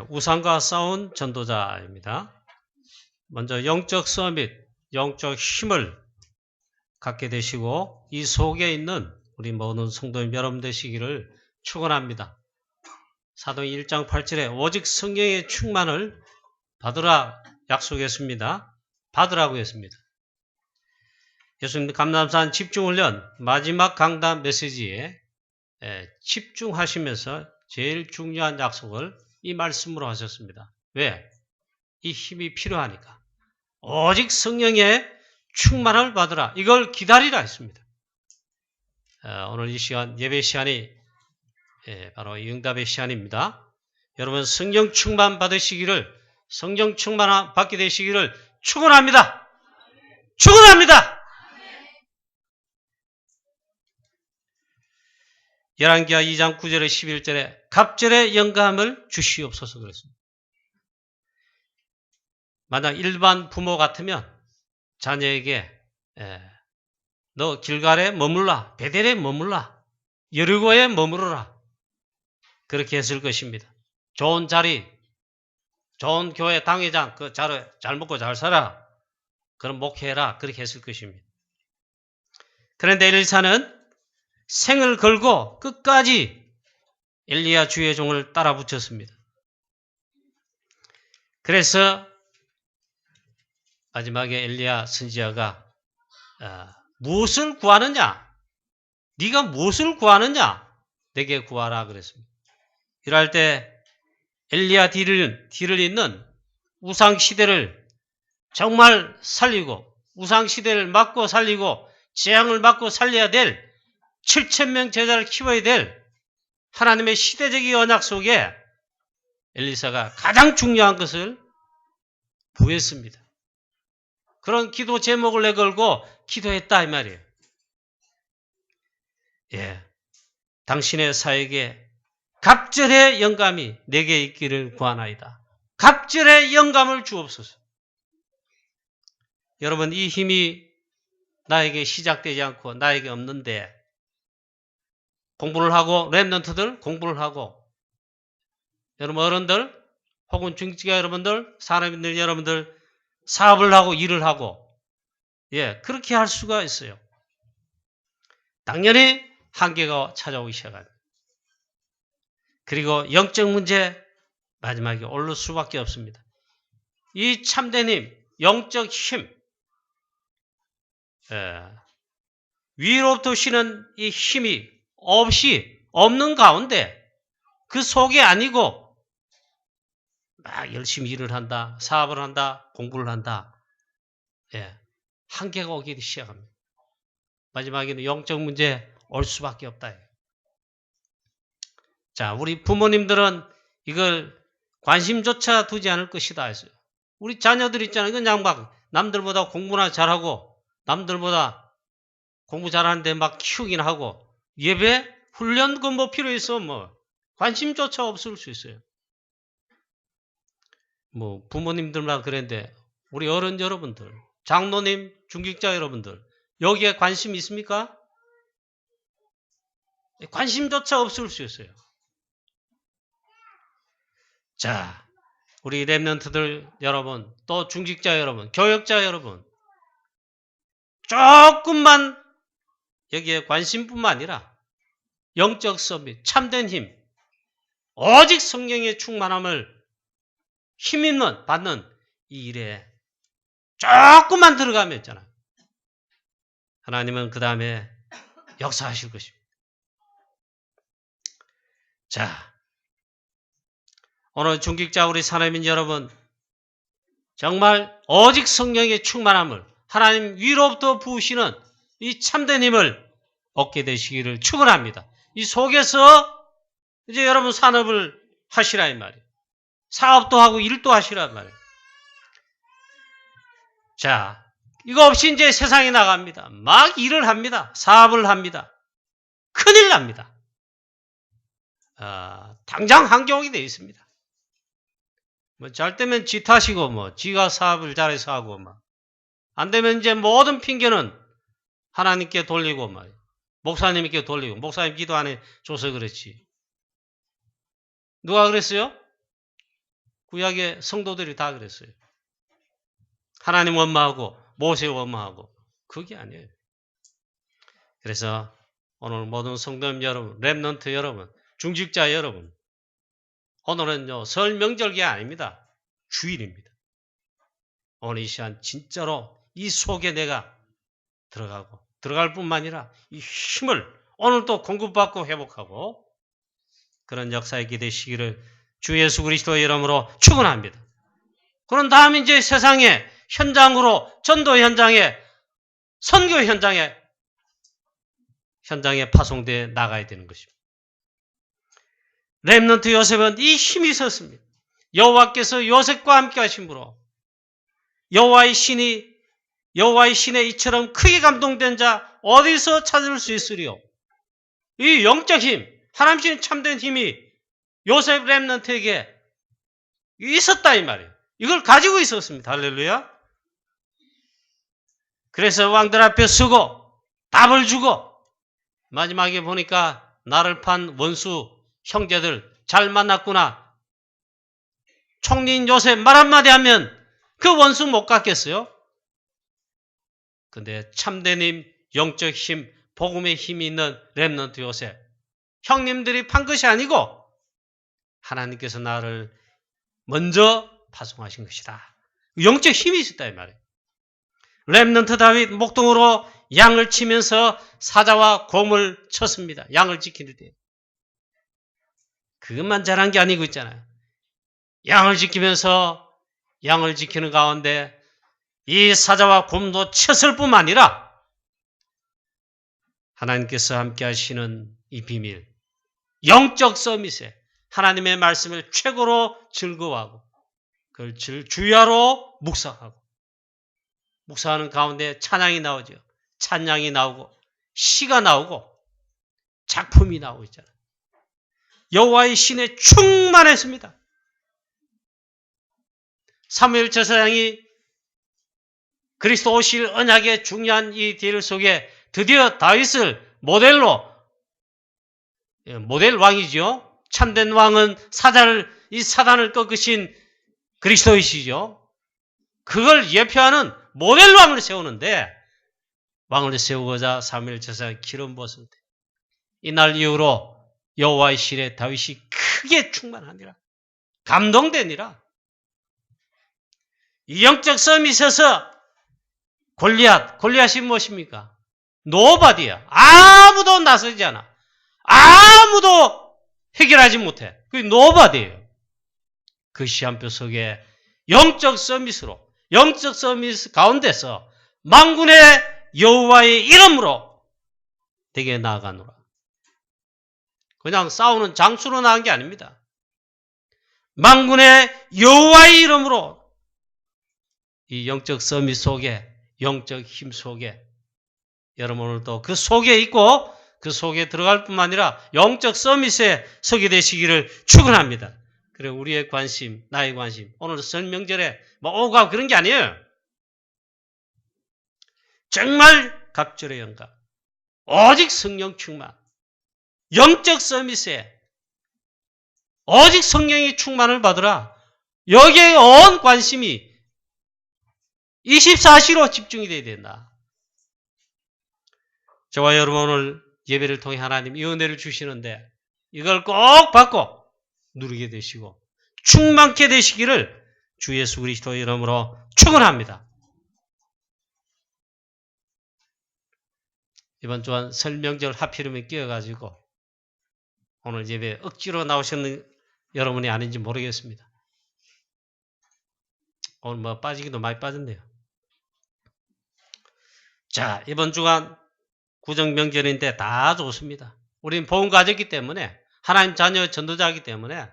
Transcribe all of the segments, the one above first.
우상과 싸운 전도자입니다. 먼저 영적 서밋, 영적 힘을 갖게 되시고 이 속에 있는 우리 모든 성도님 여러분 되시기를 축원합니다. 사도행 1장 8절에 오직 성령의 충만을 받으라 약속했습니다. 받으라고 했습니다. 예수님 감람산 집중훈련 마지막 강단 메시지에 집중하시면서 제일 중요한 약속을 이 말씀으로 하셨습니다. 왜? 이 힘이 필요하니까. 오직 성령의 충만을 받으라. 이걸 기다리라 했습니다. 오늘 이 시간 예배 시간이 바로 이 응답의 시간입니다. 여러분 성령 충만 받으시기를, 성령 충만 받게 되시기를 축원합니다. 축원합니다. 열왕기하 2장 9절에 11절에 갑절의 영감을 주시옵소서 그랬습니다. 만약 일반 부모 같으면 자녀에게 너 길갈에 머물라, 베델에 머물라, 여리고에 머무르라 그렇게 했을 것입니다. 좋은 자리, 좋은 교회 당회장 잘 먹고 잘 살아, 그럼 목회해라 그렇게 했을 것입니다. 그런데 엘리사는 생을 걸고 끝까지 엘리야 주의 종을 따라 붙였습니다. 그래서 마지막에 엘리야 선지자가 무엇을 구하느냐? 네가 무엇을 구하느냐? 내게 구하라 그랬습니다. 이럴 때 엘리야 뒤를 잇는 우상시대를 정말 살리고 우상시대를 막고 살리고 재앙을 막고 살려야 될 7,000명 제자를 키워야 될 하나님의 시대적인 언약 속에 엘리사가 가장 중요한 것을 구했습니다. 그런 기도 제목을 내걸고 기도했다 이 말이에요. 당신의 사역에 갑절의 영감이 내게 있기를 구하나이다. 갑절의 영감을 주옵소서. 여러분 이 힘이 나에게 시작되지 않고 나에게 없는데 공부를 하고 렘넌트들 공부를 하고 여러분 어른들 혹은 중직자 여러분들 사람들 여러분들 사업을 하고 일을 하고 그렇게 할 수가 있어요. 당연히 한계가 찾아오기 시작합니다. 그리고 영적 문제 마지막에 오를 수밖에 없습니다. 이 참된 힘, 영적 힘, 위로부터 쉬는 이 힘이 없는 가운데 그 속에 아니고 막 열심히 일을 한다, 사업을 한다, 공부를 한다. 한계가 오기 시작합니다. 마지막에는 영적 문제 올 수밖에 없다. 자, 우리 부모님들은 이걸 관심조차 두지 않을 것이다 했어요. 우리 자녀들 있잖아요. 그냥 막 남들보다 공부나 잘하고 남들보다 공부 잘하는데 막 키우긴 하고 예배, 훈련 그 뭐 필요 있어 뭐 관심조차 없을 수 있어요. 뭐 부모님들만 그랬는데 우리 어른 여러분들, 장로님, 중직자 여러분들 여기에 관심 있습니까? 관심조차 없을 수 있어요. 자, 우리 렘넌트들 여러분, 또 중직자 여러분, 교역자 여러분 조금만 여기에 관심뿐만 아니라 영적 서밋, 참된 힘, 오직 성령의 충만함을 힘있는 받는 이 일에 조금만 들어가면 있잖아요. 하나님은 그 다음에 역사하실 것입니다. 자, 오늘 중직자 우리 사람인 여러분 정말 오직 성령의 충만함을 하나님 위로부터 부으시는 이 참된 힘을 얻게 되시기를 축원합니다. 이 속에서 이제 여러분 산업을 하시라 이 말이에요. 사업도 하고 일도 하시라 이 말이에요. 자, 이거 없이 이제 세상에 나갑니다. 막 일을 합니다. 사업을 합니다. 큰일 납니다. 당장 한겨울이 되어 있습니다. 뭐 잘 되면 지 탓이고 뭐 지가 사업을 잘해서 하고 막 안 되면 이제 모든 핑계는 하나님께 돌리고 말이에요. 목사님께 돌리고 목사님 기도 안 해줘서 그렇지. 누가 그랬어요? 구약의 성도들이 다 그랬어요. 하나님 원망하고 모세 원망하고 그게 아니에요. 그래서 오늘 모든 성도님 여러분, 렘넌트 여러분, 중직자 여러분, 오늘은요 설 명절기 아닙니다. 주일입니다. 오늘 이 시간 진짜로 이 속에 내가 들어갈 뿐만 아니라 이 힘을 오늘 또 공급받고 회복하고 그런 역사의 기대시기를 주 예수 그리스도의 이름으로 축원합니다. 그런 다음 이제 세상의 현장으로 전도 현장에 선교 현장에 파송되어 나가야 되는 것입니다. 렘넌트 요셉은 이 힘이 있었습니다. 여호와께서 요셉과 함께 하심으로 여호와의 신에 이처럼 크게 감동된 자 어디서 찾을 수 있으리요? 이 영적 힘, 하나님 신 참된 힘이 요셉 렘넌트에게 있었다 이 말이에요. 이걸 가지고 있었습니다. 할렐루야. 그래서 왕들 앞에 서고 답을 주고 마지막에 보니까 나를 판 원수 형제들 잘 만났구나. 총리인 요셉 말 한마디 하면 그 원수 못 갚겠어요? 근데 참된 힘, 영적 힘, 복음의 힘이 있는 렘넌트 요셉. 형님들이 판 것이 아니고 하나님께서 나를 먼저 파송하신 것이다. 영적 힘이 있었다 이 말이에요. 렘넌트 다윗 목동으로 양을 치면서 사자와 곰을 쳤습니다. 양을 지킬 때. 그것만 잘한 게 아니고 있잖아요. 양을 지키면서 양을 지키는 가운데 이 사자와 곰도 쳤을 뿐만 아니라 하나님께서 함께 하시는 이 비밀, 영적 서밋에 하나님의 말씀을 최고로 즐거워하고 그걸 주야로 묵상하고 묵상하는 가운데 찬양이 나오죠. 찬양이 나오고 시가 나오고 작품이 나오고 있잖아요. 여호와의 신에 충만했습니다. 사무엘 제사장이 그리스도 오실 언약의 중요한 이 딜 속에 드디어 다윗을 모델 왕이죠. 참된 왕은 이 사단을 꺾으신 그리스도이시죠. 그걸 예표하는 모델 왕을 세우는데 왕을 세우고자 사무엘 제사장이 기름 부었을 때 이날 이후로 여호와의 신에 다윗이 크게 충만하니라. 감동되니라. 이 영적 싸움이 있어서 골리앗이 무엇입니까? 노바디야. 아무도 나서지 않아. 아무도 해결하지 못해. 그게 노바디예요. 그 시한표 속에 영적 서밋으로 영적 서밋 가운데서 만군의 여호와의 이름으로 되게 나아가노라. 그냥 싸우는 장수로 나간 게 아닙니다. 만군의 여호와의 이름으로 이 영적 서밋 속에 영적 힘 속에 여러분 오늘도 그 속에 있고 그 속에 들어갈 뿐만 아니라 영적 서밋에 서게 되시기를 축원합니다. 그래 우리의 관심, 나의 관심 오늘 설 명절에 오가 그런 게 아니에요. 정말 각절의 영감 오직 성령 충만 영적 서밋에 오직 성령의 충만을 받으라. 여기에 온 관심이 24시로 집중이 돼야 된다. 저와 여러분 오늘 예배를 통해 하나님 이 은혜를 주시는데 이걸 꼭 받고 누리게 되시고 충만케 되시기를 주 예수 그리스도의 이름으로 축원합니다. 이번 주간 설 명절 하필이면 끼어가지고 오늘 예배 억지로 나오셨는 여러분이 아닌지 모르겠습니다. 오늘 빠지기도 많이 빠졌네요. 자, 이번 주간 구정 명절인데 다 좋습니다. 우리는 복음 가졌기 때문에 하나님 자녀 전도자이기 때문에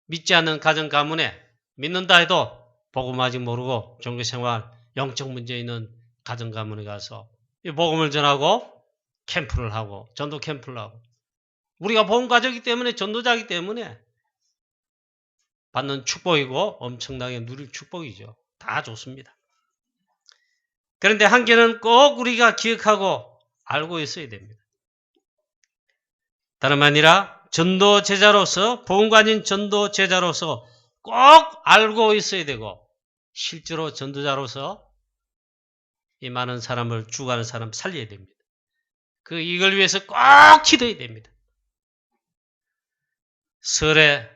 믿지 않는 가정 가문에 믿는다 해도 복음 아직 모르고 종교생활 영적 문제 있는 가정 가문에 가서 이 복음을 전하고 캠프를 하고 전도 캠프를 하고 우리가 복음 가졌기 때문에 전도자이기 때문에 받는 축복이고 엄청나게 누릴 축복이죠. 다 좋습니다. 그런데 한계는 꼭 우리가 기억하고 알고 있어야 됩니다. 다름 아니라 전도 제자로서 복음 가진 전도 제자로서 꼭 알고 있어야 되고 실제로 전도자로서 이 많은 사람을 죽어가는 사람 살려야 됩니다. 이걸 위해서 꼭 기도해야 됩니다. 설에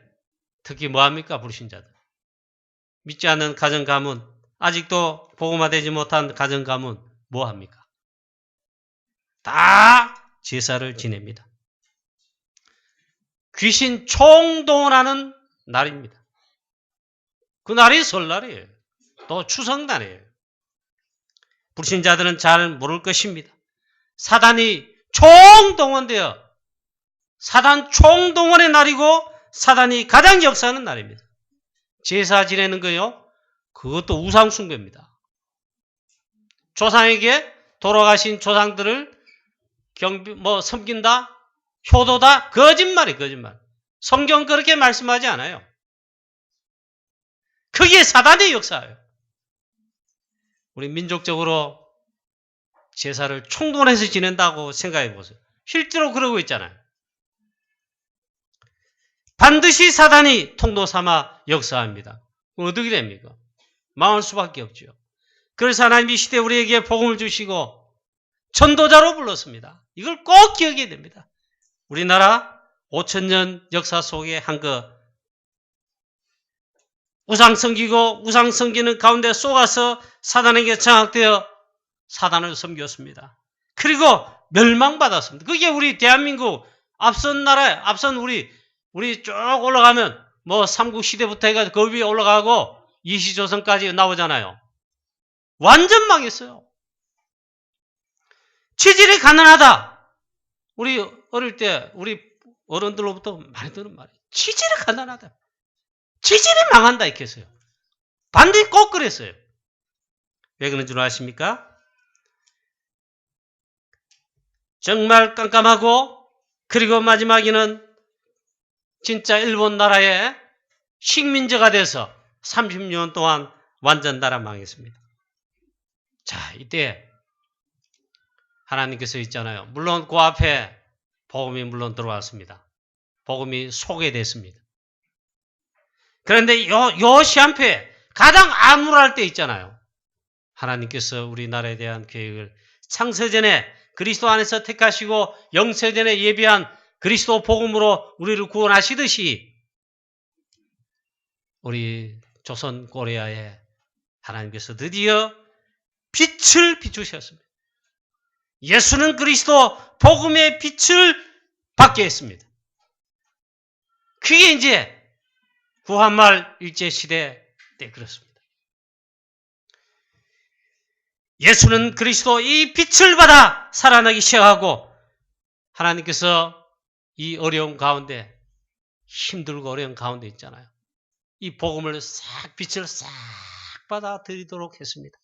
특히 뭐합니까? 불신자들. 믿지 않는 가정 가문, 아직도 복음화되지 못한 가정 가문 뭐합니까? 다 제사를 지냅니다. 귀신 총동원하는 날입니다. 그 날이 설날이에요. 또 추석날이에요. 불신자들은 잘 모를 것입니다. 사단이 총동원되어 사단 총동원의 날이고 사단이 가장 역사하는 날입니다. 제사 지내는 거요. 그것도 우상 숭배입니다. 조상에게 돌아가신 조상들을 섬긴다, 효도다, 거짓말이 거짓말. 성경 그렇게 말씀하지 않아요. 그게 사단의 역사예요. 우리 민족적으로 제사를 총동원해서 지낸다고 생각해 보세요. 실제로 그러고 있잖아요. 반드시 사단이 통로 삼아 역사합니다. 어떻게 됩니까? 망할 수밖에 없죠. 그래서 하나님이 시대 우리에게 복음을 주시고 전도자로 불렀습니다. 이걸 꼭 기억해야 됩니다. 우리나라 5,000년 역사 속에 한 거 우상 섬기고 우상 섬기는 가운데 속아서 사단에게 장악되어 사단을 섬겼습니다. 그리고 멸망받았습니다. 그게 우리 대한민국 앞선 나라에 앞선 우리 쭉 올라가면 삼국시대부터 해가지고 그 위에 올라가고 이시조선까지 나오잖아요. 완전 망했어요. 체질이 가난하다. 우리 어릴 때 우리 어른들로부터 많이 듣는 말이에요. 체질이 가난하다. 체질이 망한다 이렇게 했어요. 반드시 꼭 그랬어요. 왜 그런 줄 아십니까? 정말 깜깜하고 그리고 마지막에는 진짜 일본 나라의 식민지가 돼서 30년 동안 완전 나라 망했습니다. 자, 이때 하나님께서 있잖아요. 물론 그 앞에 복음이 물론 들어왔습니다. 복음이 소개됐습니다. 그런데 요 시한표에 가장 암울할 때 있잖아요. 하나님께서 우리나라에 대한 계획을 창세전에 그리스도 안에서 택하시고 영세전에 예비한 그리스도 복음으로 우리를 구원하시듯이 우리 조선 고레아에 하나님께서 드디어 빛을 비추셨습니다. 예수는 그리스도 복음의 빛을 받게 했습니다. 그게 이제 구한말 일제시대 때 그렇습니다. 예수는 그리스도 이 빛을 받아 살아나기 시작하고 하나님께서 이 어려운 가운데 힘들고 어려운 가운데 있잖아요. 이 복음을 빛을 싹 받아들이도록 했습니다.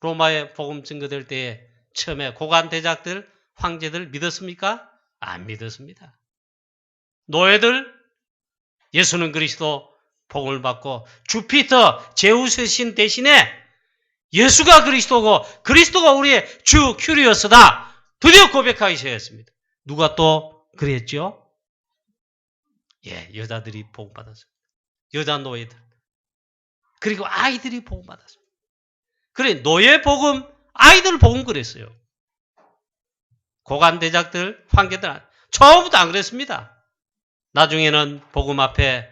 로마의 복음 증거될 때에 처음에 고관 대작들, 황제들 믿었습니까? 안 믿었습니다. 노예들 예수는 그리스도 복음을 받고 주피터, 제우스의 신 대신에 예수가 그리스도고 그리스도가 우리의 주 큐리오스다. 드디어 고백하기 시작했습니다. 누가 또 그랬죠? 여자들이 복음받았어요. 여자 노예들. 그리고 아이들이 복음받았어요. 그래, 노예 복음, 아이들 복음 그랬어요. 고관 대작들, 황제들, 처음부터 안 그랬습니다. 나중에는 복음 앞에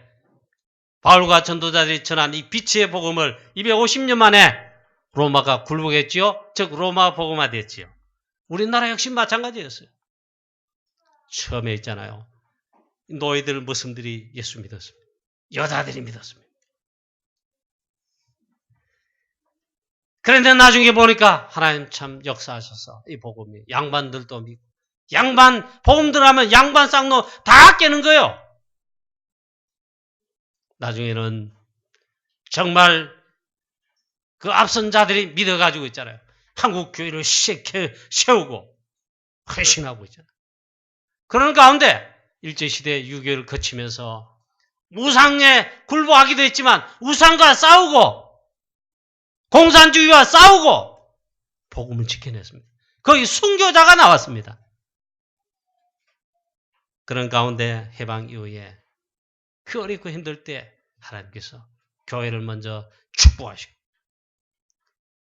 바울과 전도자들이 전한 이 빛의 복음을 250년 만에 로마가 굴복했지요. 즉 로마 복음화 됐지요. 우리나라 역시 마찬가지였어요. 처음에 있잖아요. 노예들 모습들이 예수 믿었습니다. 여자들이 믿었습니다. 그런데 나중에 보니까 하나님 참 역사하셔서 이 복음이 양반들도 믿고 양반 복음 들어가면 양반 쌍노 다 깨는 거예요. 나중에는 정말 그 앞선 자들이 믿어가지고 있잖아요. 한국 교회를 세우고 헌신하고 있잖아요. 그런 가운데 일제시대 유교를 거치면서 우상에 굴복하기도 했지만 우상과 싸우고 공산주의와 싸우고 복음을 지켜냈습니다. 거기 순교자가 나왔습니다. 그런 가운데 해방 이후에 그 어렵고 힘들 때 하나님께서 교회를 먼저 축복하시고,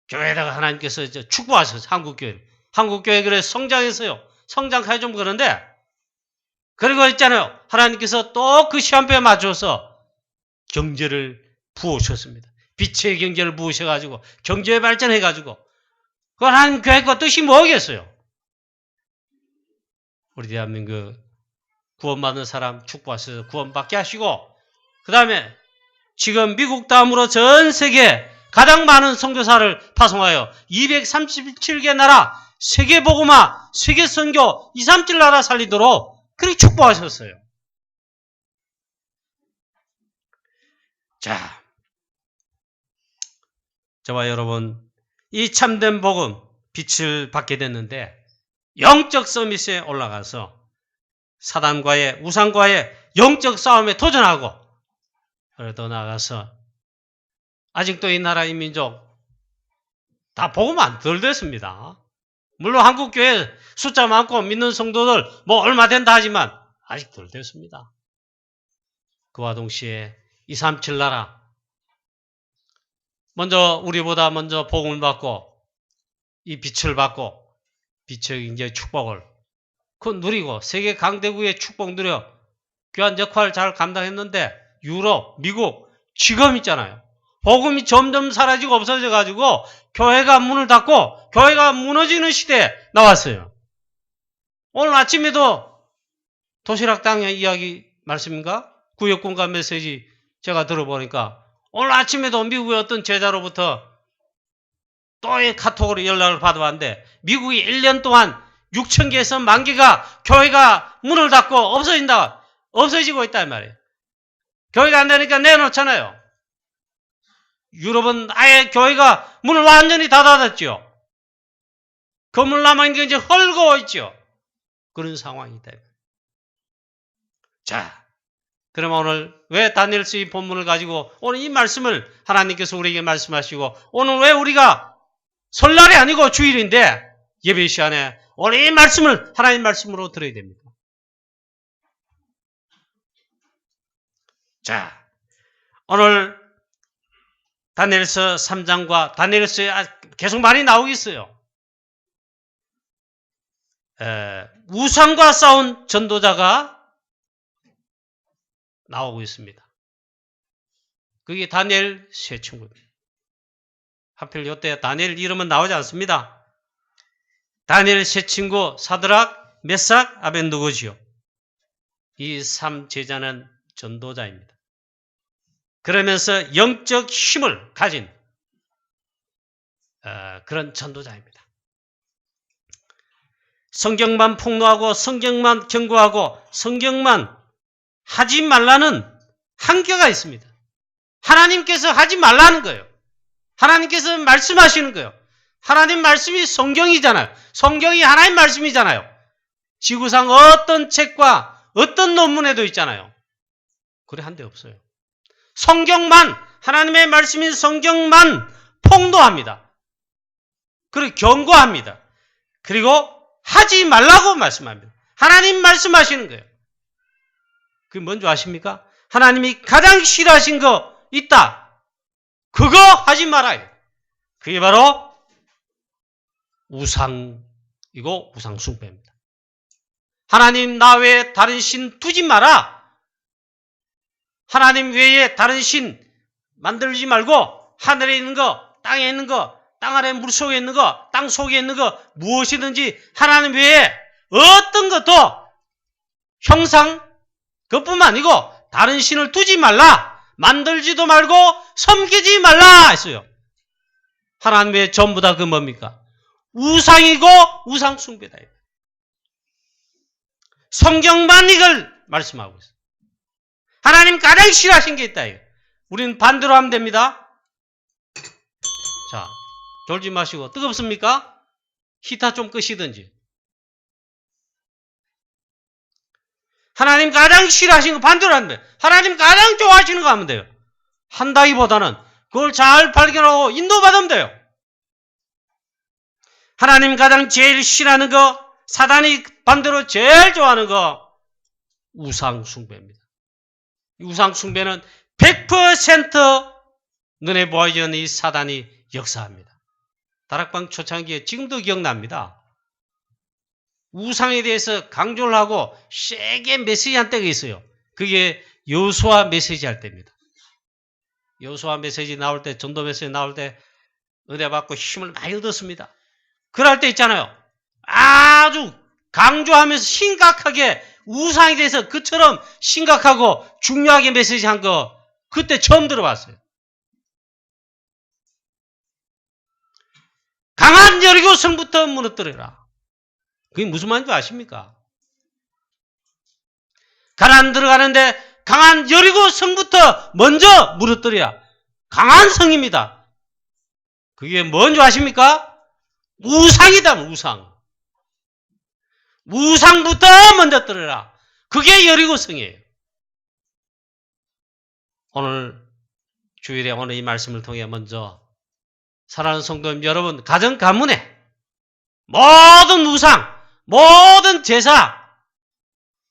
교회에다가 하나님께서 이제 축복하셔서 한국교회를. 한국교회 그래 성장했어요. 성장하기 좀 그런데, 그리고 있잖아요. 하나님께서 또 그 시한표에 맞춰서 경제를 부으셨습니다. 빛의 경제를 부으셔가지고 경제 발전해가지고, 그 하나님 계획과 뜻이 뭐겠어요? 우리 대한민국 구원받는 사람 축복하셔서 구원받게 하시고, 그 다음에 지금 미국 다음으로 전 세계 가장 많은 선교사를 파송하여 237개 나라 세계 복음화, 세계 선교 237 나라 살리도록 그렇게 축복하셨어요. 자, 저와 여러분, 이 참된 복음 빛을 받게 됐는데 영적 서밋에 올라가서 사단과의 우상과의 영적 싸움에 도전하고, 그래도 나가서 아직도 이 나라 이 민족 다 복음 안 덜 됐습니다. 물론 한국교회 숫자 많고 믿는 성도들 뭐 얼마 된다 하지만 아직 덜 됐습니다. 그와 동시에 237 나라 먼저 우리보다 먼저 복음을 받고 이 빛을 받고 빛의 이제 축복을 그 누리고 세계 강대국의 축복 누려 귀한 역할을 잘 감당했는데, 유럽, 미국 지금 있잖아요. 복음이 점점 사라지고 없어져가지고 교회가 문을 닫고 교회가 무너지는 시대에 나왔어요. 오늘 아침에도 도시락당의 이야기 말씀인가? 구역공감 메시지 제가 들어보니까 오늘 아침에도 미국의 어떤 제자로부터 또의 카톡으로 연락을 받아왔는데, 미국이 1년 동안 6,000개에서 10,000개가 교회가 문을 닫고 없어지고 있단 말이에요. 교회가 안 되니까 내놓잖아요. 유럽은 아예 교회가 문을 완전히 닫아놨죠. 건물 남아있는 게 이제 헐거워 있죠. 그런 상황이다. 자, 그러면 오늘 왜 다니엘서 이 본문을 가지고 오늘 이 말씀을 하나님께서 우리에게 말씀하시고, 오늘 왜 우리가 설날이 아니고 주일인데 예배 시간에 오늘 이 말씀을 하나님 말씀으로 들어야 됩니다. 자, 오늘 다니엘서 3장과 다니엘서에 계속 많이 나오겠어요. 우상과 싸운 전도자가 나오고 있습니다. 그게 다니엘 세 친구입니다. 하필 이때 다니엘 이름은 나오지 않습니다. 다니엘 세 친구 사드락, 메삭, 아벤느고지요. 이 3제자는 전도자입니다. 그러면서 영적 힘을 가진 그런 전도자입니다. 성경만 폭로하고 성경만 경고하고 성경만 하지 말라는 한계가 있습니다. 하나님께서 하지 말라는 거예요. 하나님께서 말씀하시는 거예요. 하나님 말씀이 성경이잖아요. 성경이 하나님 말씀이잖아요. 지구상 어떤 책과 어떤 논문에도 있잖아요. 그래 한 데 없어요. 성경만, 하나님의 말씀인 성경만 폭로합니다. 그리고 경고합니다. 그리고 하지 말라고 말씀합니다. 하나님 말씀하시는 거예요. 그게 뭔지 아십니까? 하나님이 가장 싫어하신 거 있다. 그거 하지 말아요. 그게 바로 우상이고 우상 숭배입니다. 하나님 나 외에 다른 신 두지 마라. 하나님 외에 다른 신 만들지 말고 하늘에 있는 거, 땅에 있는 거, 땅 아래 물속에 있는 거, 땅 속에 있는 거 무엇이든지 하나님 외에 어떤 것도 형상 그것뿐만 아니고 다른 신을 두지 말라. 만들지도 말고 섬기지 말라 했어요. 하나님 외에 전부 다 그 뭡니까? 우상이고 우상 숭배다. 성경만 이걸 말씀하고 있어요. 하나님 가장 싫어하신 게 있다. 우리는 반대로 하면 됩니다. 자, 졸지 마시고 뜨겁습니까? 히터 좀 끄시든지. 하나님 가장 싫어하시는 거 반대로 하면 돼요. 하나님 가장 좋아하시는 거 하면 돼요. 한다기보다는 그걸 잘 발견하고 인도받으면 돼요. 하나님 가장 제일 싫어하는 거, 사단이 반대로 제일 좋아하는 거, 우상 숭배입니다. 우상 숭배는 100% 눈에 보이는 이 사단이 역사합니다. 다락방 초창기에 지금도 기억납니다. 우상에 대해서 강조를 하고 세게 메시지한 때가 있어요. 그게 여호수아 메시지 할 때입니다. 여호수아 메시지 나올 때, 전도 메시지 나올 때 은혜 받고 힘을 많이 얻었습니다. 그럴 때 있잖아요. 아주 강조하면서 심각하게 우상에 대해서 그처럼 심각하고 중요하게 메시지한 거 그때 처음 들어봤어요. 강한 여리고 성부터 무너뜨려라. 그게 무슨 말인지 아십니까? 가나안 들어가는데 강한 여리고 성부터 먼저 무너뜨려라. 강한 성입니다. 그게 뭔지 아십니까? 우상이다, 우상. 우상부터 먼저 떨어라. 그게 여리고 성이에요. 오늘 주일에 오늘 이 말씀을 통해 먼저 사랑하는 성도님 여러분, 가정 가문에 모든 우상, 모든 제사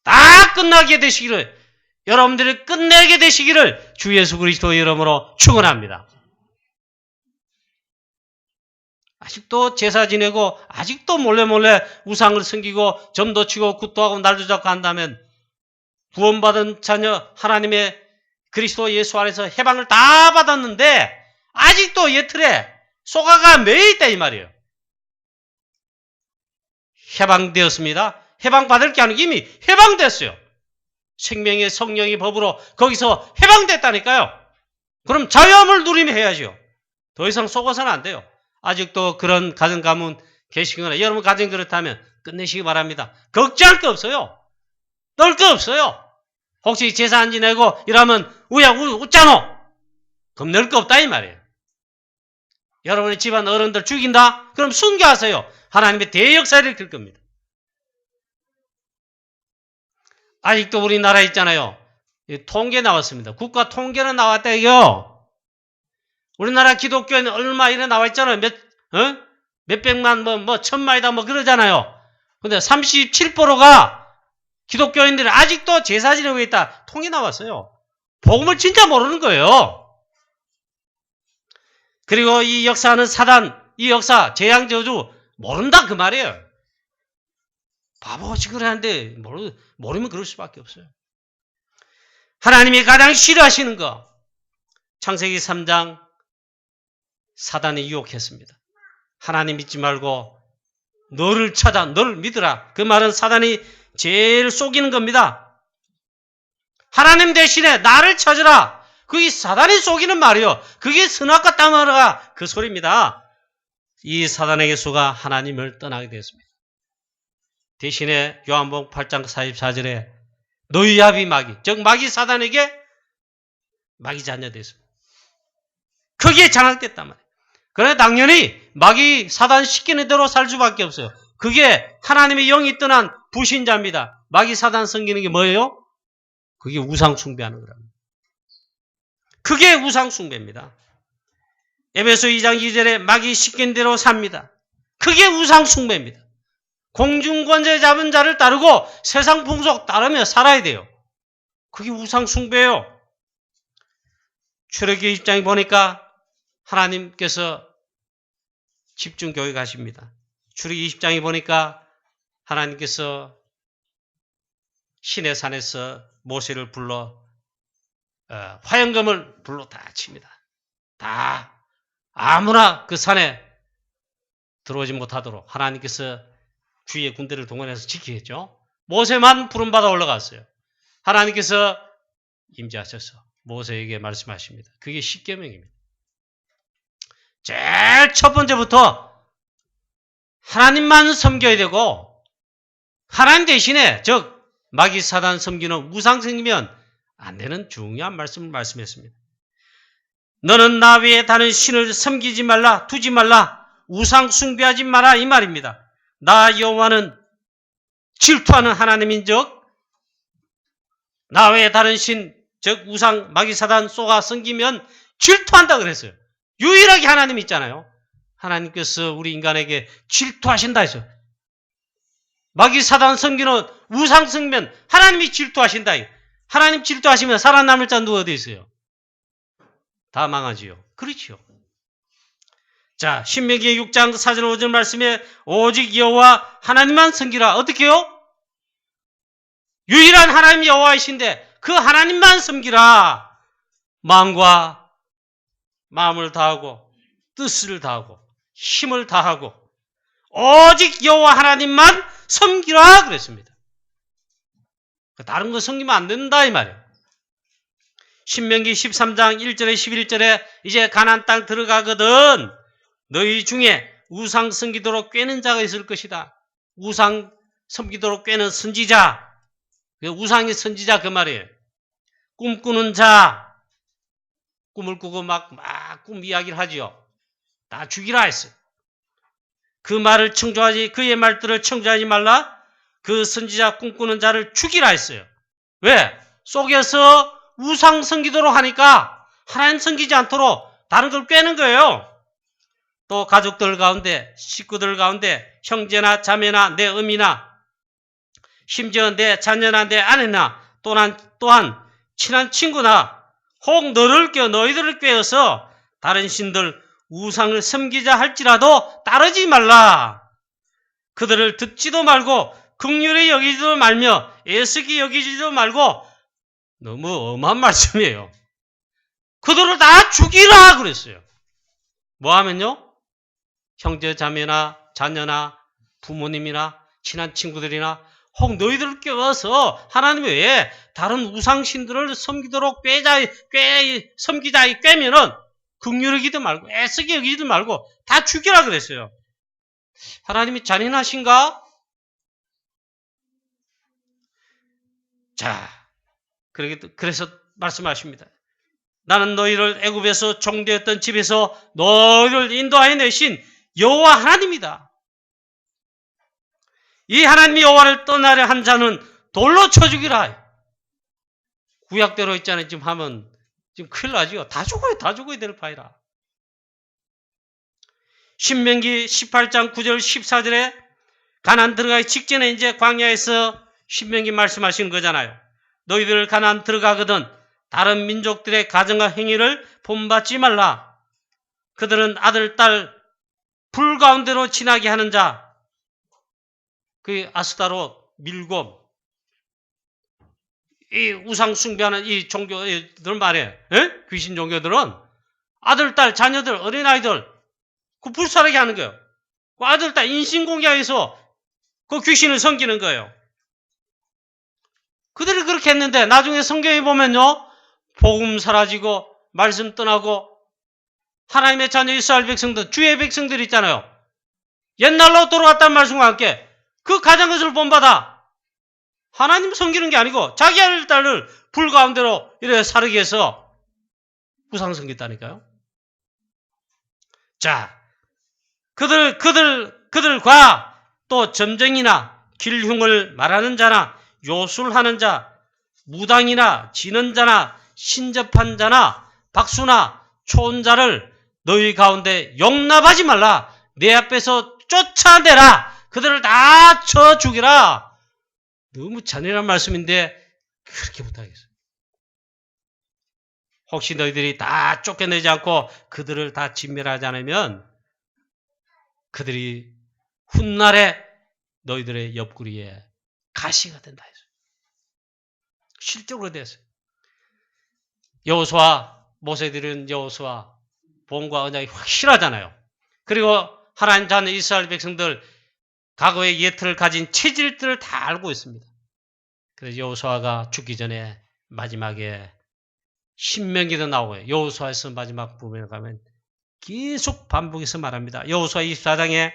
다 끝나게 되시기를, 여러분들이 끝내게 되시기를 주 예수 그리스도 이름으로 축원합니다. 아직도 제사 지내고 아직도 몰래 우상을 섬기고 점도 치고 굿도하고 날도 잡고 한다면 구원받은 자녀 하나님의 그리스도 예수 안에서 해방을 다 받았는데 아직도 옛틀에 속아가 매여있다 이 말이에요. 해방되었습니다. 해방받을 게 아니고 이미 해방됐어요. 생명의 성령의 법으로 거기서 해방됐다니까요. 그럼 자유함을 누리며 해야죠. 더 이상 속아서는 안 돼요. 아직도 그런 가정 가문 계시거나 여러분 가정 그렇다면 끝내시기 바랍니다. 걱정할 거 없어요. 떨 거 없어요. 혹시 제사 안 지내고 이러면 웃잖아. 겁낼 거 없다 이 말이에요. 여러분의 집안 어른들 죽인다? 그럼 순교하세요. 하나님의 대역사를 일으킬 겁니다. 아직도 우리나라에 있잖아요. 통계 나왔습니다. 국가 통계는 나왔다 이거. 우리나라 기독교에는 얼마 이래 나와 있잖아요. 몇백만, 천만이다, 그러잖아요. 근데 37%가 기독교인들이 아직도 제사 지내고 있다. 통이 나왔어요. 복음을 진짜 모르는 거예요. 그리고 이 역사는 사단, 이 역사, 재앙저주, 모른다 그 말이에요. 바보같이 그러는데 모르면 그럴 수밖에 없어요. 하나님이 가장 싫어하시는 거, 창세기 3장, 사단이 유혹했습니다. 하나님 믿지 말고 너를 찾아, 너를 믿으라. 그 말은 사단이 제일 속이는 겁니다. 하나님 대신에 나를 찾으라. 그게 사단이 속이는 말이요. 그게 선악과 따먹으라 그 소리입니다. 이 사단의 개수가 하나님을 떠나게 되었습니다. 대신에 요한복음 8장 44절에 노이압이 마귀, 즉 마귀 사단에게 마귀 자녀 됐습니다. 거기에 장악됐단 말이에요. 그러나 당연히 마귀 사단 시키는 대로 살 수밖에 없어요. 그게 하나님의 영이 떠난 불신자입니다. 마귀 사단 섬기는 게 뭐예요? 그게 우상 숭배하는 거랍니다. 그게 우상 숭배입니다. 에베소 2장 2절에 마귀 시킨 대로 삽니다. 그게 우상 숭배입니다. 공중권세 잡은 자를 따르고 세상 풍속 따르며 살아야 돼요. 그게 우상 숭배예요. 출애굽기 입장에 보니까 하나님께서 집중 교육하십니다. 출애굽기 20장에 보니까 하나님께서 시내산에서 모세를 불러 화염금을 불러 다 칩니다. 다 아무나 그 산에 들어오지 못하도록 하나님께서 주위의 군대를 동원해서 지키겠죠. 모세만 푸른바다 올라갔어요. 하나님께서 임재하셔서 모세에게 말씀하십니다. 그게 십계명입니다. 제일 첫 번째부터 하나님만 섬겨야 되고 하나님 대신에 즉 마귀 사단 섬기는 우상 섬기면 안 되는 중요한 말씀을 말씀했습니다. 너는 나 외에 다른 신을 섬기지 말라, 두지 말라, 우상 숭배하지 마라 이 말입니다. 나 여호와는 질투하는 하나님인즉 나 외에 다른 신, 즉 우상, 마귀 사단 쏘가 섬기면 질투한다 그랬어요. 유일하게 하나님 있잖아요. 하나님께서 우리 인간에게 질투하신다 했어요. 마귀 사단 섬기는 우상 섬기면 하나님이 질투하신다. 하나님 질투하시면 살아남을 자 누가 어디 있어요? 다 망하지요. 그렇죠. 자, 신명기 6장 4절 5절 말씀에 오직 여호와 하나님만 섬기라. 어떻게 해요? 유일한 하나님 여호와이신데 그 하나님만 섬기라. 마음과 마음을 다하고 뜻을 다하고 힘을 다하고 오직 여호와 하나님만 섬기라 그랬습니다. 다른 거 섬기면 안 된다 이 말이에요. 신명기 13장 1절에 11절에 이제 가나안 땅 들어가거든 너희 중에 우상 섬기도록 꾀는 자가 있을 것이다. 우상 섬기도록 꾀는 선지자. 우상의 선지자 그 말이에요. 꿈꾸는 자. 꿈을 꾸고 막 꿈 이야기를 하지요. 다 죽이라 했어요. 그 말을 청조하지, 그의 말들을 청조하지 말라. 그 선지자 꿈꾸는 자를 죽이라 했어요. 왜? 속에서 우상 섬기도록 하니까 하나님 섬기지 않도록 다른 걸 꾀는 거예요. 또 가족들 가운데, 식구들 가운데 형제나 자매나 내 어미나 심지어 내 자녀나 내 아내나 또한 친한 친구나 혹 너희들을 꾀어서 다른 신들 우상을 섬기자 할지라도 따르지 말라. 그들을 듣지도 말고 긍휼히 여기지도 말며 애석히 여기지도 말고 너무 엄한 말씀이에요. 그들을 다 죽이라 그랬어요. 뭐 하면요? 형제 자매나 자녀나 부모님이나 친한 친구들이나 혹 너희들을 껴서 하나님 외에 다른 우상신들을 섬기도록 섬기자 꿰면은 긍휼히 여기도 말고 애쓰게 여기도 말고 다 죽이라 그랬어요. 하나님이 잔인하신가? 자, 그래서 말씀하십니다. 나는 너희를 애굽에서 종되었던 집에서 너희를 인도하여 내신 여호와 하나님이다. 이 하나님 여호와를 떠나려 한 자는 돌로 쳐 죽이라. 구약대로 있잖아요. 지금 하면 지금 큰일 나죠. 다 죽어야 될 파이라. 신명기 18장 9절 14절에 가나안 들어가기 직전에 이제 광야에서 신명기 말씀하시는 거잖아요. 너희들 가나안 들어가거든 다른 민족들의 가정과 행위를 본받지 말라. 그들은 아들, 딸, 불 가운데로 지나게 하는 자, 그 아스타롯, 밀곰, 이 우상 숭배하는 이 종교들 말이에요. 귀신 종교들은 아들, 딸, 자녀들, 어린아이들 그 불살하게 하는 거예요. 그 아들, 딸 인신공격해서 그 귀신을 섬기는 거예요. 그들이 그렇게 했는데 나중에 성경에 보면요. 복음 사라지고 말씀 떠나고 하나님의 자녀 이스라엘 백성들, 주의 백성들 있잖아요. 옛날로 돌아갔다는 말씀과 함께 그 가장 것을 본받아 하나님 섬기는 게 아니고 자기 아들, 딸을 불 가운데로 이렇게 사르게 해서 우상 섬겼다니까요. 자, 그들과 또 점쟁이나 길흉을 말하는 자나 요술하는 자, 무당이나 지는 자나 신접한 자나 박수나 초혼자를 너희 가운데 용납하지 말라. 내 앞에서 쫓아내라. 그들을 다 쳐 죽이라. 너무 잔인한 말씀인데 그렇게 부탁했어요. 혹시 너희들이 다 쫓겨내지 않고 그들을 다 진멸하지 않으면 그들이 훗날에 너희들의 옆구리에 가시가 된다 했어요. 실적으로 됐어요. 여호수아, 모세들은 여호수아 본과 언약이 확실하잖아요. 그리고 하나님 자녀 이스라엘 백성들 과거의 예틀을 가진 체질들을 다 알고 있습니다. 그래서 여호수아가 죽기 전에 마지막에 신명기도 나오고요. 여호수아에서 마지막 부분에 가면 계속 반복해서 말합니다. 여호수아 24장에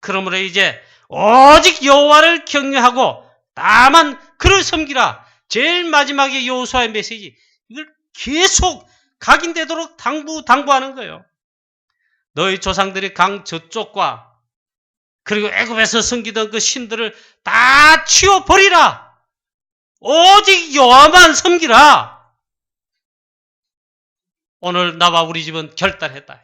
그러므로 이제 오직 여호와를 경외하고 다만 그를 섬기라. 제일 마지막에 여호수아의 메시지 이걸 계속 각인되도록 당부하는 거예요. 너희 조상들이 강 저쪽과 그리고 애굽에서 섬기던 그 신들을 다 치워버리라. 오직 여호와만 섬기라. 오늘 나와 우리 집은 결단했다.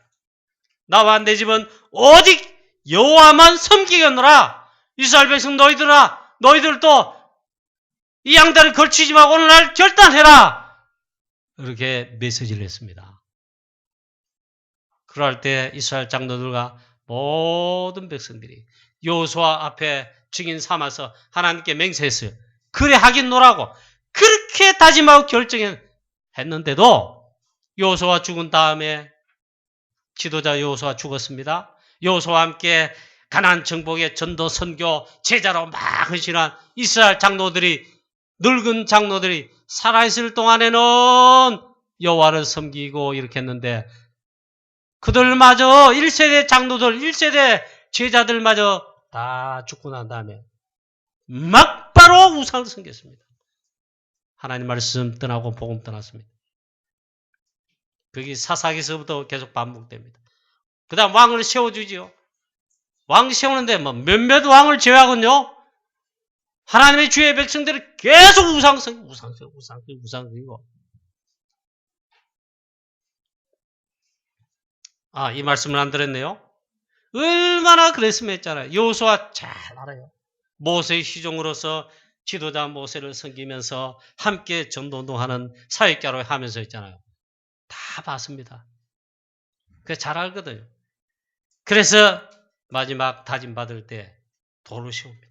나와 내 집은 오직 여호와만 섬기겠노라. 이스라엘 백성 너희들도 이 양다리 걸치지 마. 오늘날 결단해라. 이렇게 메시지를 했습니다. 그럴 때 이스라엘 장로들과 모든 백성들이 여호수아 앞에 증인 삼아서 하나님께 맹세했어요. 그래 하겠노라고 그렇게 다짐하고 결정했는데도 여호수아 죽은 다음에 지도자 여호수아 죽었습니다. 여호수아와 함께 가나안 정복의 전도 선교 제자로 막 헌신한 이스라엘 장로들이 늙은 장로들이 살아있을 동안에는 여호와를 섬기고 이렇게 했는데 그들마저 1세대 장로들 1세대 제자들마저 다 죽고 난 다음에 막바로 우상을 섬겼습니다. 하나님 말씀 떠나고 복음 떠났습니다. 그게 사사기서부터 계속 반복됩니다. 그 다음 왕을 세워주지요. 왕 세우는데 뭐 몇몇 왕을 제외하군요. 하나님의 주의 백성들이 계속 우상성이고. 이 말씀을 안 들었네요. 얼마나 그랬으면 했잖아요. 여호수아 잘 알아요. 모세의 시종으로서 지도자 모세를 섬기면서 함께 전도운동하는 사역자로 하면서 있잖아요. 다 봤습니다. 그래서 잘 알거든요. 그래서 마지막 다짐 받을 때 돌을 세웁니다.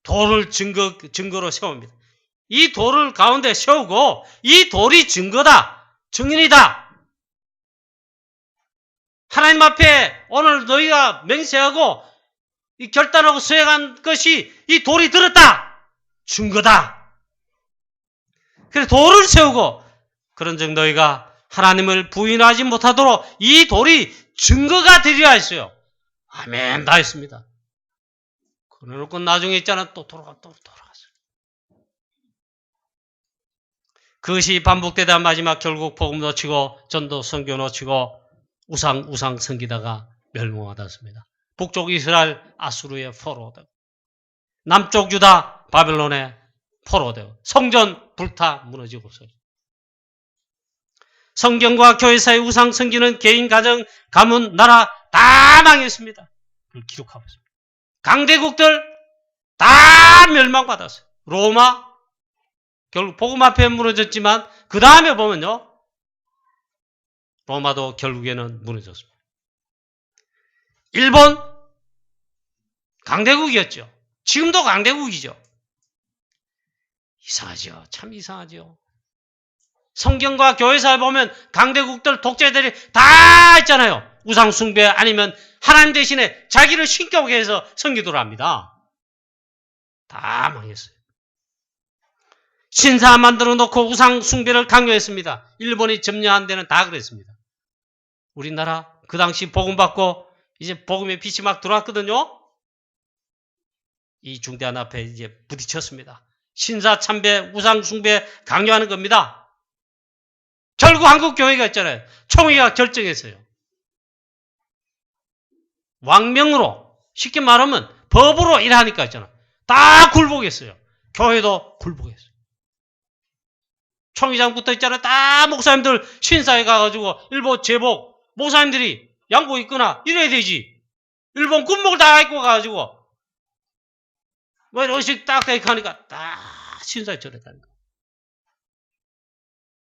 돌을 증거로 세웁니다. 이 돌을 가운데 세우고 이 돌이 증거다. 증인이다. 하나님 앞에 오늘 너희가 맹세하고 이 결단하고 수행한 것이 이 돌이 들었다. 증거다. 그래서 돌을 세우고 그런즉 너희가 하나님을 부인하지 못하도록 이 돌이 증거가 되리라 했어요. 아멘 다 했습니다. 그래놓고 나중에 있잖아 또 돌아갔어요. 그것이 반복되다 마지막 결국 복음 놓치고 전도 선교 놓치고 우상 섬기다가 멸망하였습니다. 북쪽 이스라엘 아수르에 포로되고 남쪽 유다 바벨론에 포로되고 성전 불타 무너지고 있어요. 성경과 교회 사이 우상 섬기는 개인, 가정, 가문, 나라 다 망했습니다. 그걸 기록하고 있습니다. 강대국들 다 멸망받았어요. 로마 결국 복음 앞에 무너졌지만 그 다음에 보면요. 로마도 결국에는 무너졌습니다. 일본 강대국이었죠. 지금도 강대국이죠. 이상하죠. 참 이상하죠. 성경과 교회사에 보면 강대국들 독재들이 다 있잖아요. 우상숭배 아니면 하나님 대신에 자기를 신격하게 해서 섬기도록 합니다. 다 망했어요. 신사 만들어 놓고 우상숭배를 강요했습니다. 일본이 점령한 데는 다 그랬습니다. 우리나라 그 당시 복음 받고 이제 복음의 빛이 막 들어왔거든요. 이 중대한 앞에 이제 부딪혔습니다. 신사 참배, 우상숭배 강요하는 겁니다. 결국 한국 교회가 있잖아요. 총회가 결정했어요. 왕명으로 쉽게 말하면 법으로 일하니까 있잖아. 다 굴복했어요. 교회도 굴복했어요. 총회장부터 있잖아요. 다 목사님들 신사에 가가지고 일본 제복 목사님들이 양복 입거나 이래야 되지. 일본 군복을 다 입고 가가지고 뭐 의식 딱 하니까 다 신사에 절했다니까.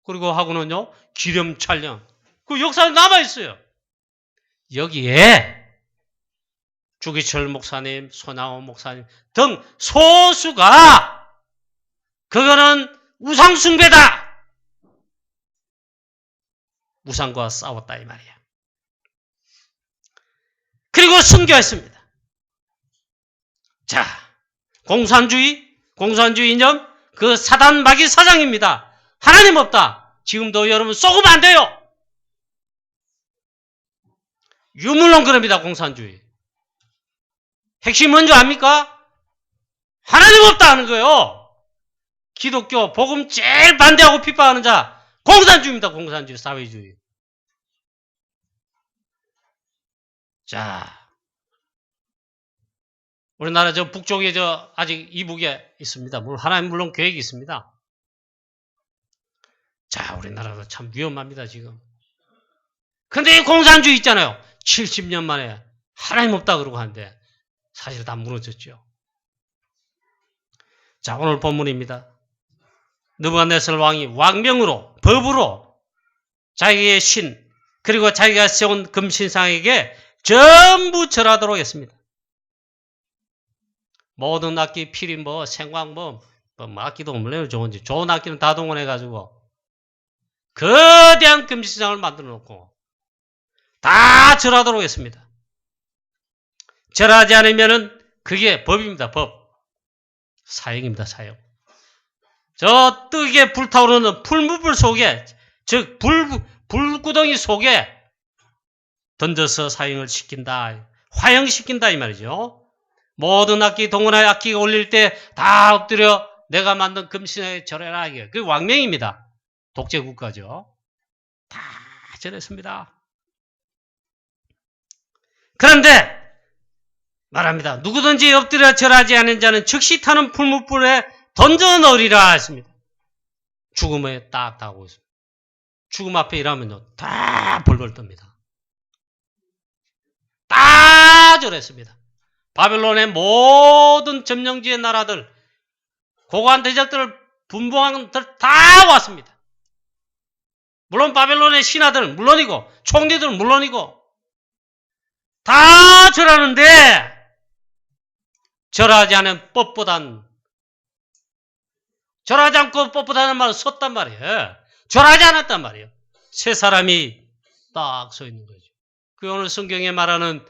그리고 하고는요 기념 촬영 그 역사는 남아있어요. 여기에 주기철 목사님, 손아원 목사님 등 소수가 그거는 우상숭배다. 우상과 싸웠다 이 말이야. 그리고 순교했습니다. 자, 공산주의 이념 그 사단 마귀 사장입니다. 하나님 없다. 지금도 여러분 쏘으면 안 돼요. 유물론 그럽니다. 공산주의. 핵심 뭔지 압니까? 하나님 없다 하는 거예요. 기독교 복음 제일 반대하고 핍박하는 자 공산주의입니다. 공산주의 사회주의. 자, 우리나라 저 북쪽에 아직 이북에 있습니다. 하나님 물론 계획이 있습니다. 자, 우리나라도 참 위험합니다, 지금. 근데 이 공산주의 있잖아요. 70년 만에 하나님 없다 그러고 하는데 사실 다 무너졌죠. 자, 오늘 본문입니다. 느부갓네살 왕이 왕명으로, 법으로 자기의 신, 그리고 자기가 세운 금신상에게 전부 절하도록 했습니다. 모든 악기, 피리, 생광, 악기도 물론 좋은지, 좋은 악기는 다 동원해가지고 거대한 금신상을 만들어 놓고 다 절하도록 했습니다. 절하지 않으면은 그게 법입니다. 법. 사형입니다. 사형. 저 뜨게 불타오르는 풀무불 속에, 즉 불구덩이 속에 던져서 사형을 시킨다. 화형시킨다 이 말이죠. 모든 악기 동원하여 악기가 올릴 때 다 엎드려 내가 만든 금신에 절해라. 이게 그 왕명입니다. 독재국가죠. 다 절했습니다. 그런데 말합니다. 누구든지 엎드려 절하지 않은 자는 즉시 타는 풀무불에 던져 넣으리라 했습니다. 죽음에 딱 다가오고 있습니다. 죽음 앞에 일하면요, 다 벌벌 떱니다. 다 절했습니다. 바벨론의 모든 점령지의 나라들, 고관 대적들을 분봉한 들 다 왔습니다. 물론 바벨론의 신하들 물론이고 총리들 물론이고 다 절하는데 절하지 않은 법보단, 절하지 않고 법보다는 말은 섰단 말이에요. 절하지 않았단 말이에요. 세 사람이 딱 서 있는 거죠. 그 오늘 성경에 말하는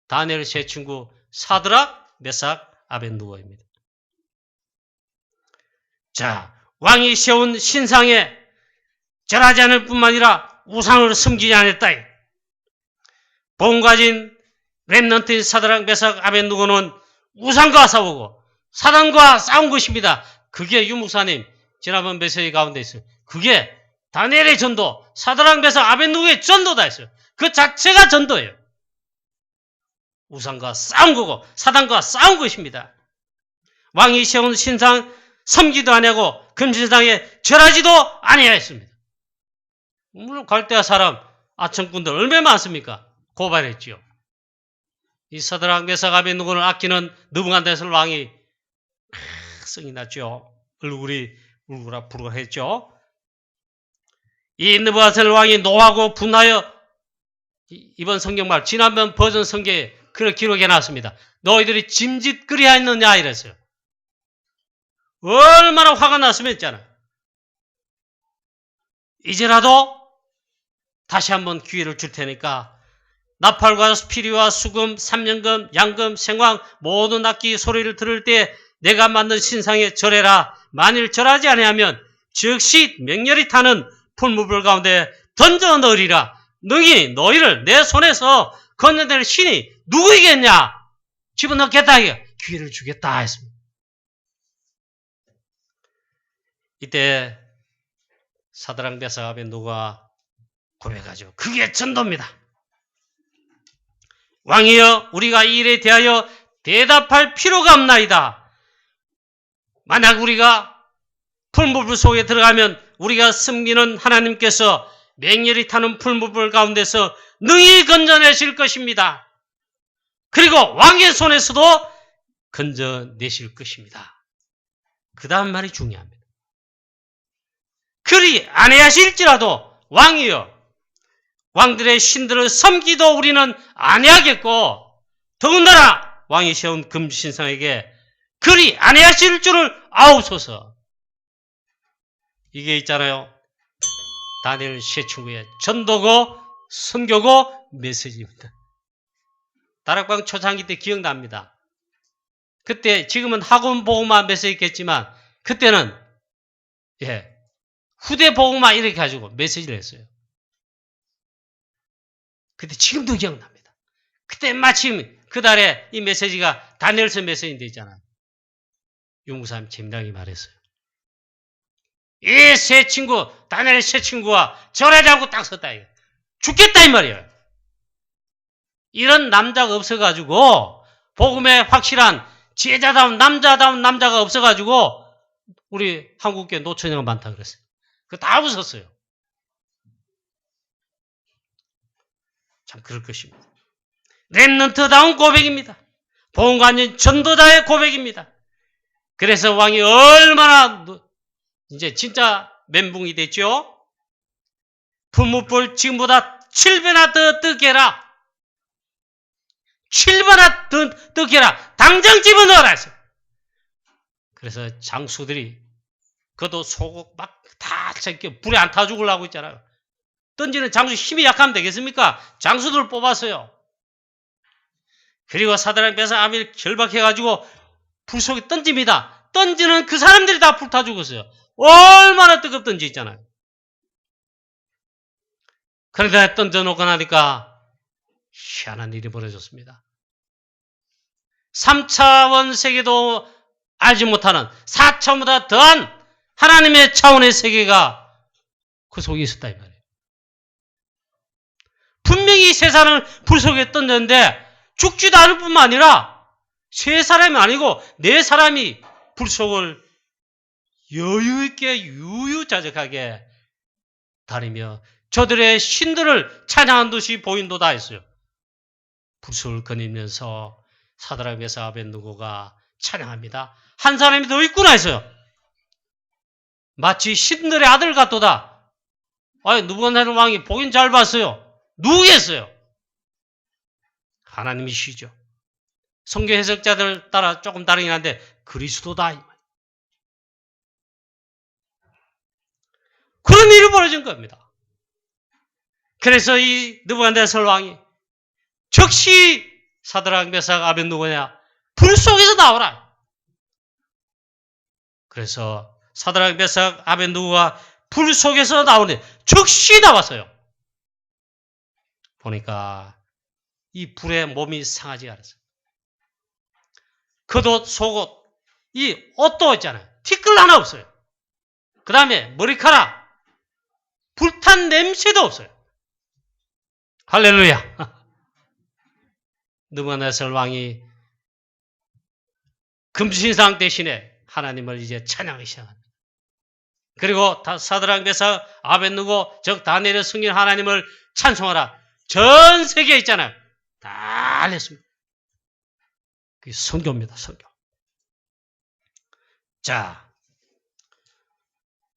다니엘 세 친구 사드락, 메삭, 아벤누고입니다. 자, 왕이 세운 신상에 절하지 않을 뿐만 아니라 우상을 섬기지 않았다. 본 가진 렘넌트인 사드락, 메삭, 아벤누고는 우상과 싸우고 사단과 싸운 것입니다. 그게 유목사님 지난번 메시지 가운데 있어요. 그게 다니엘의 전도, 사드락, 메삭, 아벤누고의 전도다 했어요. 그 자체가 전도예요. 우상과 싸운 거고 사단과 싸운 것입니다. 왕이 세운 신상 섬기도 아니하고 금신상에 절하지도 아니하였습니다. 물론 갈대아 사람 아청꾼들 얼마나 많습니까? 고발했지요. 이 사드락, 메삭, 아벤누고를 아끼는 느부갓네살 왕이 성이 났죠. 얼굴이 울그락불그락했죠. 이 느부갓네살 왕이 노하고 분하여 이번 성경말 지난번 버전 성경에 그걸 기록해놨습니다. 너희들이 짐짓거리하였느냐 이랬어요. 얼마나 화가 났으면 했잖아. 이제라도 다시 한번 기회를 줄 테니까 나팔과 피리와 수금, 삼년금, 양금, 생광 모든 악기 소리를 들을 때 내가 만든 신상에 절해라. 만일 절하지 아니하면 즉시 맹렬히 타는 풀무불 가운데 던져 넣으리라. 능히 너희를 내 손에서 건져낼 신이 누구이겠냐? 집어넣겠다. 기회를 주겠다 했습니다. 이때 사드락, 메삭, 아벤누고가 고백하죠. 그게 전도입니다. 왕이여, 우리가 이 일에 대하여 대답할 필요가 없나이다. 만약 우리가 풀무불 속에 들어가면 우리가 섬기는 하나님께서 맹렬히 타는 풀무불 가운데서 능히 건져내실 것입니다. 그리고 왕의 손에서도 건져내실 것입니다. 그 다음 말이 중요합니다. 그리 아니하실지라도 왕이여, 왕들의 신들을 섬기도 우리는 아니하겠고 더군다나 왕이 세운 금신상에게 그리 아니하실 줄을 아옵소서. 이게 있잖아요. 다니엘 세 친구의 전도고 선교고 메시지입니다. 다락방 초창기 때 기억납니다. 그때 지금은 학원 보고마 메시지겠지만 그때는 후대 보고마 이렇게 가지고 메시지를 했어요. 그때 지금도 기억납니다. 그때 마침 그달에 이 메시지가 다니엘서 메시지인데 있잖아요. 용구사님 재미나게 말했어요. 이 세 친구, 다니엘 세 친구와 절하지 않고 딱 섰다. 죽겠다 이 말이에요. 이런 남자가 없어가지고 복음에 확실한 지혜자다운 남자가 없어가지고 우리 한국교회 노처녀가 많다 그랬어요. 그 다 웃었어요. 참 그럴 것입니다. 렘넌트다운 고백입니다. 복음관인 전도자의 고백입니다. 그래서 왕이 얼마나 이제 진짜 멘붕이 됐죠? 분무불 지금보다 7배나 더 뜨게 해라. 7배나 더 뜨게 해라. 당장 집어넣어라 했어요. 그래서 장수들이 그것도 소국 막 다 불에 안 타 죽으려고 있잖아요. 던지는 장수 힘이 약하면 되겠습니까? 장수들을 뽑았어요. 그리고 사드락 메삭 아벨 결박해가지고 불 속에 던집니다. 던지는 그 사람들이 다 불타 죽었어요. 얼마나 뜨겁던지 있잖아요. 그러다 던져놓고 나니까 희한한 일이 벌어졌습니다. 3차원 세계도 알지 못하는 4차원보다 더한 하나님의 차원의 세계가 그 속에 있었다 이 말이에요. 분명히 세 사람을 불 속에 던졌는데 죽지도 않을 뿐만 아니라 세 사람이 아니고 네 사람이 불 속을 여유있게 유유자적하게 다니며 저들의 신들을 찬양한 듯이 보인도다 했어요. 불속을 거니면서 사드락 메삭 아벳느고가 찬양합니다. 한 사람이 더 있구나 했어요. 마치 신들의 아들 같도다. 아니 느부갓네살 왕이 보긴 잘 봤어요. 누구겠어요? 하나님이시죠. 성경 해석자들 따라 조금 다르긴 한데 그리스도다. 그런 일이 벌어진 겁니다. 그래서 이 느부갓네살 왕이 즉시 사드락 메삭 아벳느고냐 불 속에서 나오라. 그래서 사드락 메삭 아벳느고가 불 속에서 나오는데 즉시 나왔어요. 보니까 이 불에 몸이 상하지 않았어요. 겉옷, 속옷, 이 옷도 있잖아요. 티끌 하나 없어요. 그 다음에 머리카락, 불탄 냄새도 없어요. 할렐루야. 느부갓네살 왕이 금신상 대신에 하나님을 이제 찬양하기 시작합니다. 그리고 사드락 메삭 아벳느고 즉 다니엘의 승인 하나님을 찬송하라. 전 세계에 있잖아요. 다 알렸습니다. 그게 선교입니다. 선교. 자,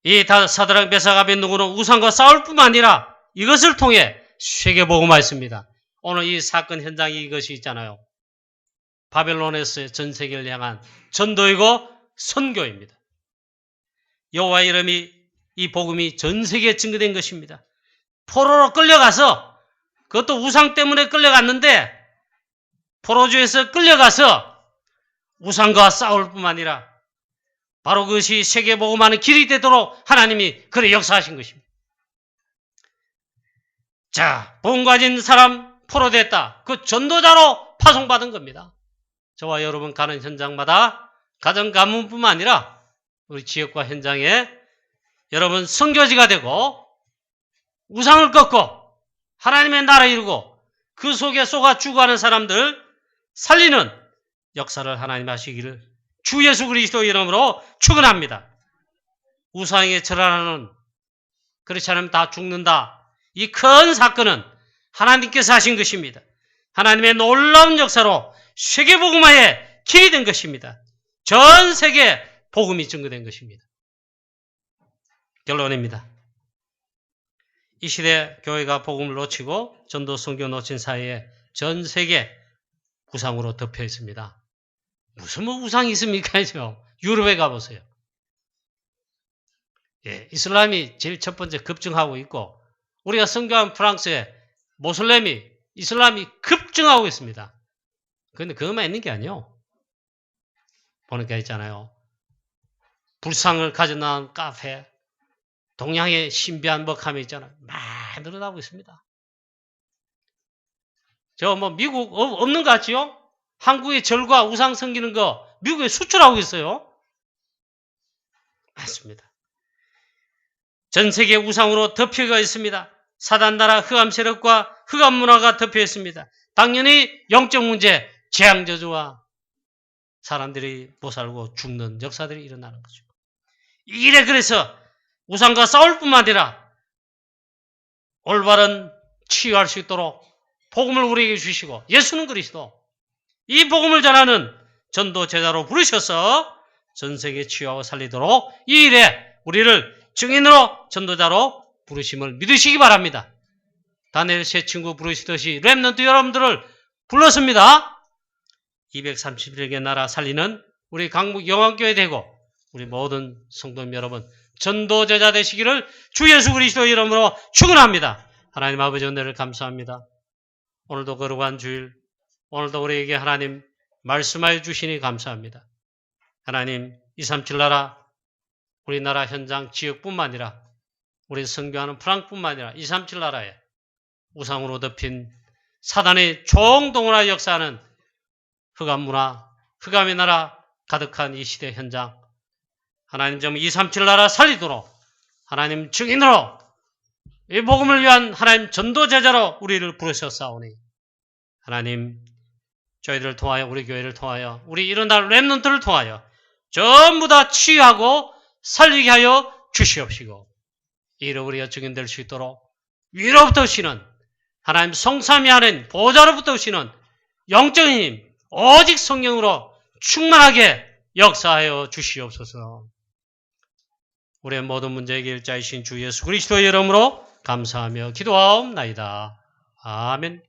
이 사드락 메삭 아벳느고는 우상과 싸울 뿐만 아니라 이것을 통해 세계복음화했습니다. 오늘 이 사건 현장이 이것이 있잖아요. 바벨론에서의 전 세계를 향한 전도이고 선교입니다. 여호와의 이름이 이 복음이 전 세계에 증거된 것입니다. 포로로 끌려가서 그것도 우상 때문에 끌려갔는데 포로주에서 끌려가서 우상과 싸울 뿐만 아니라 바로 그것이 세계복음화는 길이 되도록 하나님이 그래 역사하신 것입니다. 자, 복음 가진 사람 포로됐다. 그 전도자로 파송받은 겁니다. 저와 여러분 가는 현장마다 가정 가문뿐만 아니라 우리 지역과 현장에 여러분 선교지가 되고 우상을 꺾고 하나님의 나라 이루고 그 속에 쏘가 죽어가는 사람들 살리는 역사를 하나님 하시기를 주 예수 그리스도 이름으로 축원합니다. 우상에 절하는 그렇지 않으면 다 죽는다. 이 큰 사건은 하나님께서 하신 것입니다. 하나님의 놀라운 역사로 세계복음화에 길이 된 것입니다. 전 세계 복음이 증거된 것입니다. 결론입니다. 이 시대 교회가 복음을 놓치고 전도 선교 놓친 사이에 전 세계 우상으로 덮여 있습니다. 무슨 우상이 있습니까? 유럽에 가보세요. 예, 이슬람이 제일 첫 번째 급증하고 있고 우리가 선교한 프랑스에 모슬렘이 이슬람이 급증하고 있습니다. 그런데 그것만 있는 게 아니에요. 보니까 있잖아요. 불상을 가져나온 카페, 동양의 신비한 먹함이 있잖아요. 많이 늘어나고 있습니다. 미국 없는 것 같지요? 한국의 절과 우상 섬기는 거 미국에 수출하고 있어요. 맞습니다. 전 세계 우상으로 덮여가 있습니다. 사단 나라 흑암 세력과 흑암 문화가 덮여 있습니다. 당연히 영적 문제, 재앙 저주와 사람들이 못 살고 죽는 역사들이 일어나는 거죠. 이래 그래서 우상과 싸울 뿐만 아니라 올바른 치유할 수 있도록 복음을 우리에게 주시고 예수는 그리스도 이 복음을 전하는 전도 제자로 부르셔서 전 세계 치유하고 살리도록 이 일에 우리를 증인으로 전도자로 부르심을 믿으시기 바랍니다. 다니엘 세 친구 부르시듯이 렘넌트 여러분들을 불렀습니다. 231개 나라 살리는 우리 강북 영왕교회 되고 우리 모든 성도님 여러분 전도제자 되시기를 주 예수 그리스도 이름으로 축원합니다. 하나님 아버지 은혜를 감사합니다. 오늘도 거룩한 주일, 오늘도 우리에게 하나님 말씀하여 주시니 감사합니다. 하나님 237 나라 우리나라 현장 지역뿐만 아니라 우리 선교하는 프랑스뿐만 아니라 237 나라에 우상으로 덮인 사단의 총동원하여 역사하는 흑암 문화, 흑암의 나라 가득한 이 시대 현장 하나님 좀 237 나라 살리도록 하나님 증인으로 이 복음을 위한 하나님 전도제자로 우리를 부르셨사오니 하나님 저희들을 통하여 우리 교회를 통하여 우리 일어날 렘넌트를 통하여 전부 다 치유하고 살리게 하여 주시옵시고 이로 우리가 증인될 수 있도록 위로부터 오시는 하나님 성삼위 하는 보좌로부터 오시는 영적인 힘 오직 성령으로 충만하게 역사하여 주시옵소서. 우리의 모든 문제의 일자이신 주 예수 그리스도의 이름으로 감사하며 기도하옵나이다. 아멘.